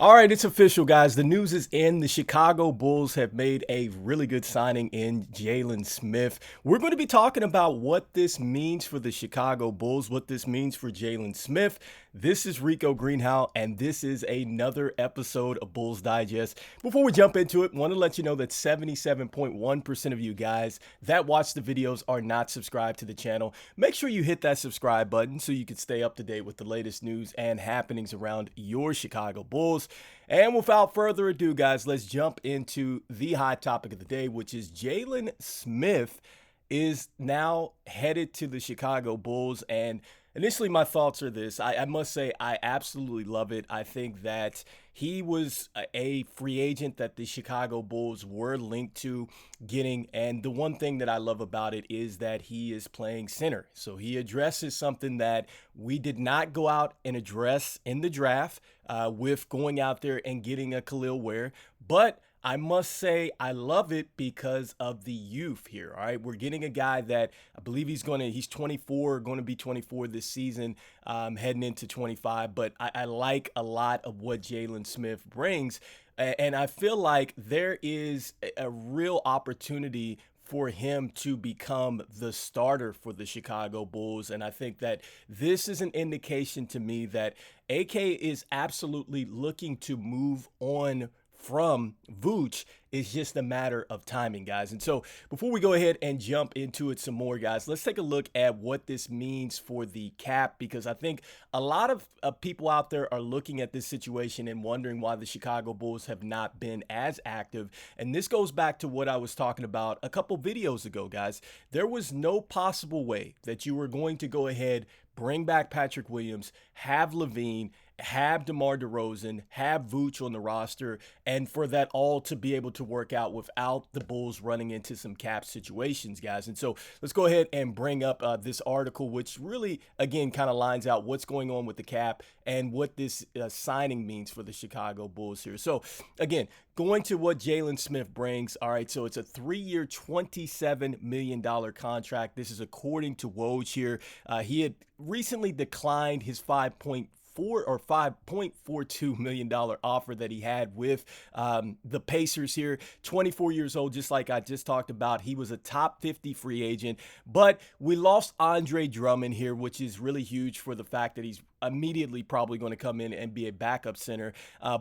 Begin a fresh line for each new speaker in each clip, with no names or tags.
All right, it's official, guys. The news is in. The Chicago Bulls have made a really good signing in Jalen Smith. We're going to be talking about what this means for the Chicago Bulls, what this means for Jalen Smith. This is Rico Greenhowe, and this is another episode of Bulls Digest. Before we jump into it, I want to let you know that 77.1% of you guys that watch the videos are not subscribed to the channel. Make sure you hit that subscribe button so you can stay up to date with the latest news and happenings around your Chicago Bulls. And without further ado, guys, let's jump into the hot topic of the day, which is Jalen Smith is now headed to the Chicago Bulls. And initially, my thoughts are this. I must say, I absolutely love it. I think that he was a free agent that the Chicago Bulls were linked to getting. And the one thing that I love about it is that he is playing center. So he addresses something that we did not go out and address in the draft with going out there and getting a Khalil Ware. But I must say I love it because of the youth here. All right, we're getting a guy that I believe he's 24, going to be 24 this season, heading into 25. But I like a lot of what Jalen Smith brings, and I feel like there is a real opportunity for him to become the starter for the Chicago Bulls. And I think that this is an indication to me that AK is absolutely looking to move on from Vooch. Is just a matter of timing, guys. And so before we go ahead and jump into it some more, guys, let's take a look at what this means for the cap, because I think a lot of people out there are looking at this situation and wondering why the Chicago Bulls have not been as active. And this goes back to what I was talking about a couple videos ago, guys. There was no possible way that you were going to go ahead, bring back Patrick Willams, have LaVine, have DeMar DeRozan, have Vooch on the roster, and for that all to be able to work out without the Bulls running into some cap situations, guys. And so let's go ahead and bring up this article, which really, again, kind of lines out what's going on with the cap and what this signing means for the Chicago Bulls here. So, again, going to what Jalen Smith brings. All right, so it's a 3-year, $27 million contract. This is according to Woj here. He had recently declined his $5.42 million offer that he had with the Pacers here. 24 years old, just like I just talked about. He was a top 50 free agent, but we lost Andre Drummond here, which is really huge for the fact that he's immediately probably going to come in and be a backup center.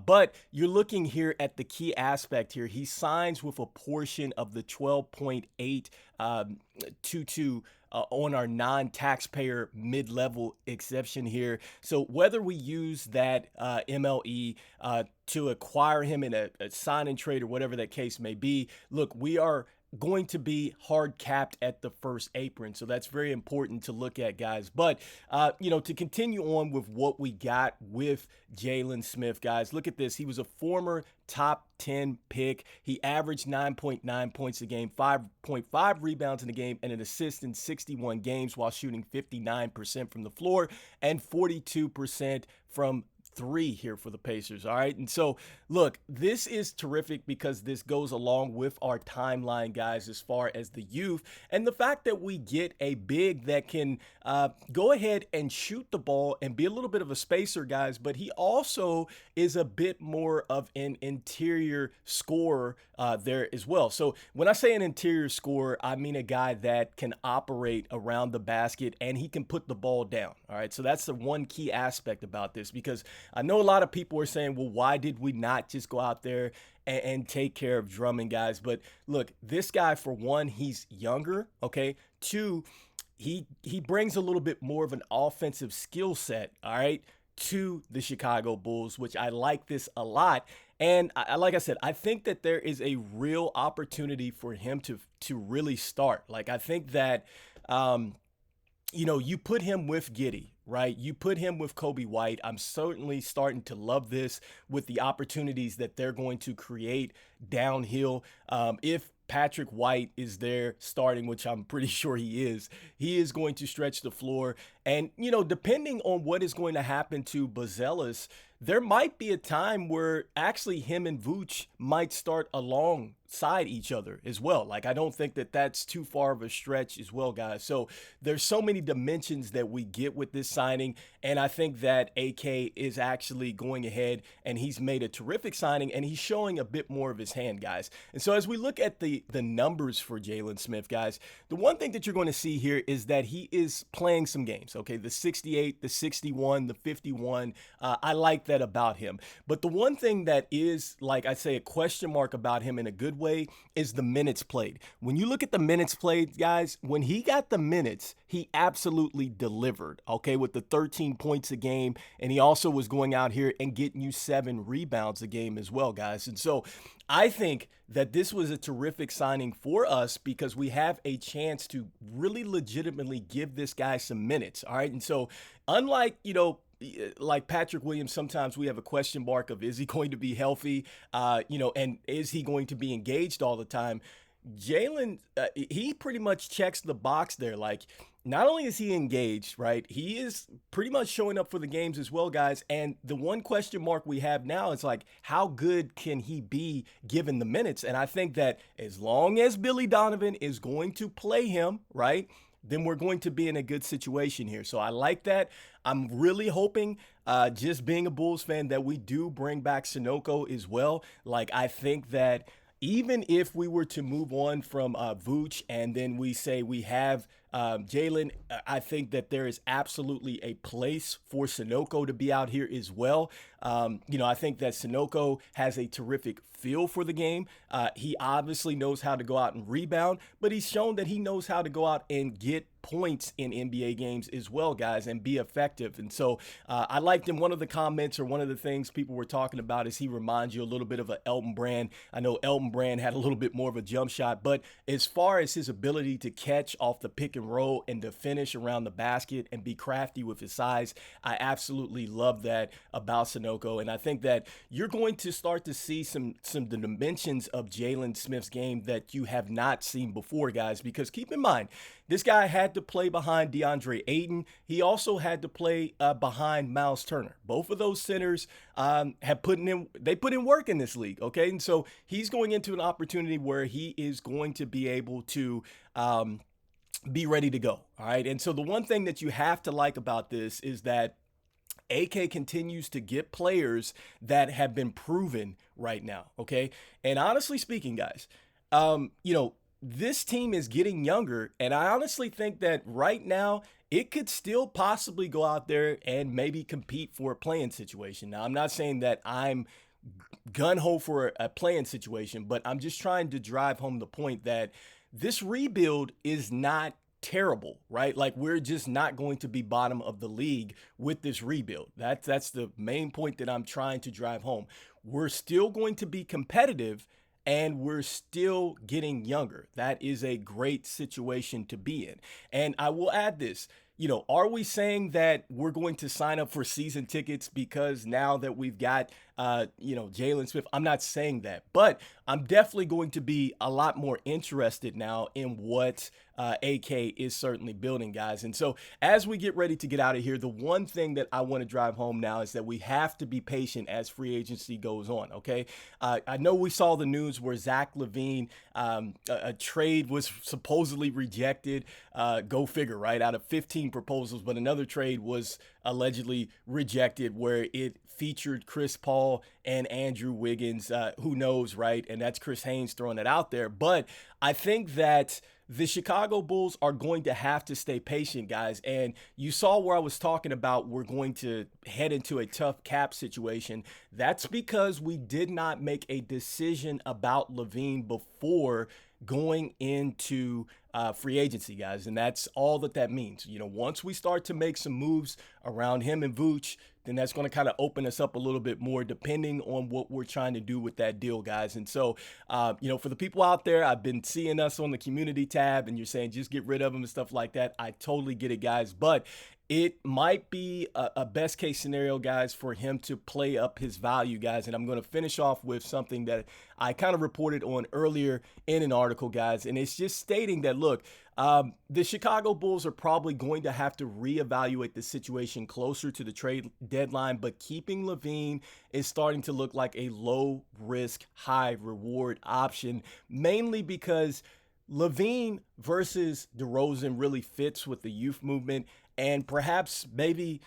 But you're looking here at the key aspect here. He signs with a portion of the 12.822 on our non-taxpayer mid-level exception here. So whether we use that MLE to acquire him in a sign and trade or whatever that case may be, look, we are going to be hard capped at the first apron. So that's very important to look at, guys. But, to continue on with what we got with Jalen Smith, guys, look at this. He was a former top 10 pick. He averaged 9.9 points a game, 5.5 rebounds in a game, and an assist in 61 games while shooting 59% from the floor and 42% from three here for the Pacers. All right. And so, look, this is terrific because this goes along with our timeline, guys, as far as the youth and the fact that we get a big that can go ahead and shoot the ball and be a little bit of a spacer, guys, but he also is a bit more of an interior scorer there as well. So when I say an interior scorer, I mean a guy that can operate around the basket and he can put the ball down. All right. So that's the one key aspect about this, because I know a lot of people are saying, well, why did we not just go out there and take care of Drummond, guys? But look, this guy, for one, he's younger, okay? Two, he brings a little bit more of an offensive skill set, all right, to the Chicago Bulls, which I like this a lot. And like I said, I think that there is a real opportunity for him to really start. Like, I think that, you put him with Giddey, right? You put him with Kobe White. I'm certainly starting to love this with the opportunities that they're going to create downhill. If Patrick White is there starting, which I'm pretty sure he is going to stretch the floor. And, depending on what is going to happen to Buzelis, there might be a time where actually him and Vooch might start alongside each other as well. Like, I don't think that that's too far of a stretch as well, guys. So there's so many dimensions that we get with this signing. And I think that AK is actually going ahead and he's made a terrific signing and he's showing a bit more of his hand, guys. And so as we look at the numbers for Jalen Smith, guys, the one thing that you're going to see here is that he is playing some games. Okay, the 68, the 61, the 51. I like that about him. But the one thing that is, like I say, a question mark about him in a good way is the minutes played. When you look at the minutes played, guys, when he got the minutes, he absolutely delivered, okay, with the 13 points a game. And he also was going out here and getting you 7 rebounds a game as well, guys. And so I think that this was a terrific signing for us because we have a chance to really legitimately give this guy some minutes. All right. And so unlike, like Patrick Willams, sometimes we have a question mark of, is he going to be healthy? And is he going to be engaged all the time? Jalen, he pretty much checks the box there. Like, not only is he engaged, right? He is pretty much showing up for the games as well, guys. And the one question mark we have now is like, how good can he be given the minutes? And I think that as long as Billy Donovan is going to play him, right, then we're going to be in a good situation here. So I like that. I'm really hoping, just being a Bulls fan, that we do bring back Sunoco as well. Like, I think that even if we were to move on from Vooch and then we say we have Jalen, I think that there is absolutely a place for Sunoco to be out here as well. I think that Sunoco has a terrific feel for the game. He obviously knows how to go out and rebound, but he's shown that he knows how to go out and get points in NBA games as well, guys, and be effective. And so I liked him. One of the comments or one of the things people were talking about is he reminds you a little bit of an Elton Brand. I know Elton Brand had a little bit more of a jump shot, but as far as his ability to catch off the pick and roll and to finish around the basket and be crafty with his size, I absolutely love that about Sunoco. And I think that you're going to start to see some dimensions of Jalen Smith's game that you have not seen before, guys, because keep in mind, this guy had to play behind DeAndre Ayton. He also had to play behind Miles Turner. Both of those centers have put in work in this league, okay? And so he's going into an opportunity where he is going to be able to be ready to go, all right? And so the one thing that you have to like about this is that AK continues to get players that have been proven right now, okay? And honestly speaking, guys, this team is getting younger, and I honestly think that right now it could still possibly go out there and maybe compete for a playing situation. Now, I'm not saying that I'm gun-ho for a playing situation, but I'm just trying to drive home the point that this rebuild is not terrible, right? Like, we're just not going to be bottom of the league with this rebuild. That's the main point that I'm trying to drive home. We're still going to be competitive, and we're still getting younger. That is a great situation to be in. And I will add this, are we saying that we're going to sign up for season tickets because now that we've got, Jalen Smith? I'm not saying that, but I'm definitely going to be a lot more interested now in what AK is certainly building, guys. And so as we get ready to get out of here, the one thing that I want to drive home now is that we have to be patient as free agency goes on, okay? I know we saw the news where Zach LaVine, a trade was supposedly rejected. Go figure, right? Out of 15 proposals, but another trade was allegedly rejected where it featured Chris Paul and Andrew Wiggins. Who knows, right? And that's Chris Haynes throwing it out there. But I think that the Chicago Bulls are going to have to stay patient, guys. And you saw where I was talking about we're going to head into a tough cap situation. That's because we did not make a decision about LaVine before going into free agency, guys. And that's all that means. Once we start to make some moves around him and Vooch, then that's going to kind of open us up a little bit more depending on what we're trying to do with that deal, guys. And so, for the people out there, I've been seeing us on the community tab and you're saying just get rid of them and stuff like that. I totally get it, guys. But it might be a best case scenario, guys, for him to play up his value, guys. And I'm going to finish off with something that I kind of reported on earlier in an article, guys. And it's just stating that, look, the Chicago Bulls are probably going to have to reevaluate the situation closer to the trade deadline, but keeping LaVine is starting to look like a low risk, high reward option, mainly because LaVine versus DeRozan really fits with the youth movement, and perhaps maybe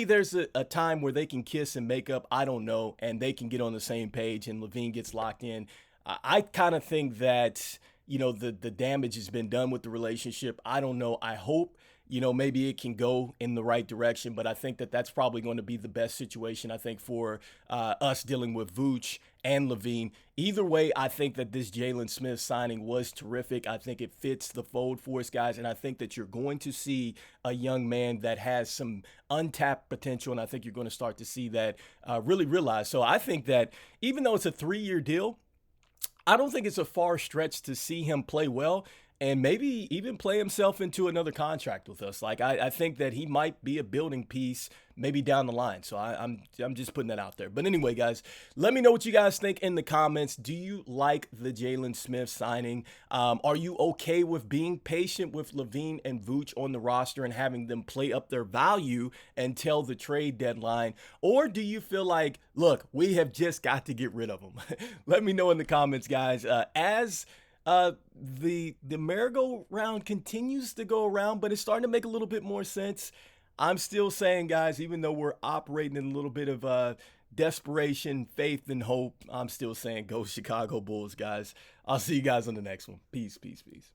there's a time where they can kiss and make up. I don't know, and they can get on the same page, and LaVine gets locked in. I kind of think that the damage has been done with the relationship. I don't know. I hope maybe it can go in the right direction, but I think that that's probably going to be the best situation, I think, for us dealing with Vooch and LaVine. Either way, I think that this Jalen Smith signing was terrific. I think it fits the fold for us, guys, and I think that you're going to see a young man that has some untapped potential, and I think you're going to start to see that really realize. So I think that even though it's a 3-year deal, I don't think it's a far stretch to see him play well and maybe even play himself into another contract with us. Like I think that he might be a building piece maybe down the line. So I'm just putting that out there. But anyway, guys, let me know what you guys think in the comments. Do you like the Jalen Smith signing? Are you okay with being patient with LaVine and Vooch on the roster and having them play up their value until the trade deadline? Or do you feel like, look, we have just got to get rid of them? Let me know in the comments, guys. The merry-go-round continues to go around, but it's starting to make a little bit more sense. I'm still saying, guys, even though we're operating in a little bit of desperation, faith, and hope, I'm still saying go Chicago Bulls, guys. I'll see you guys on the next one. Peace, peace, peace.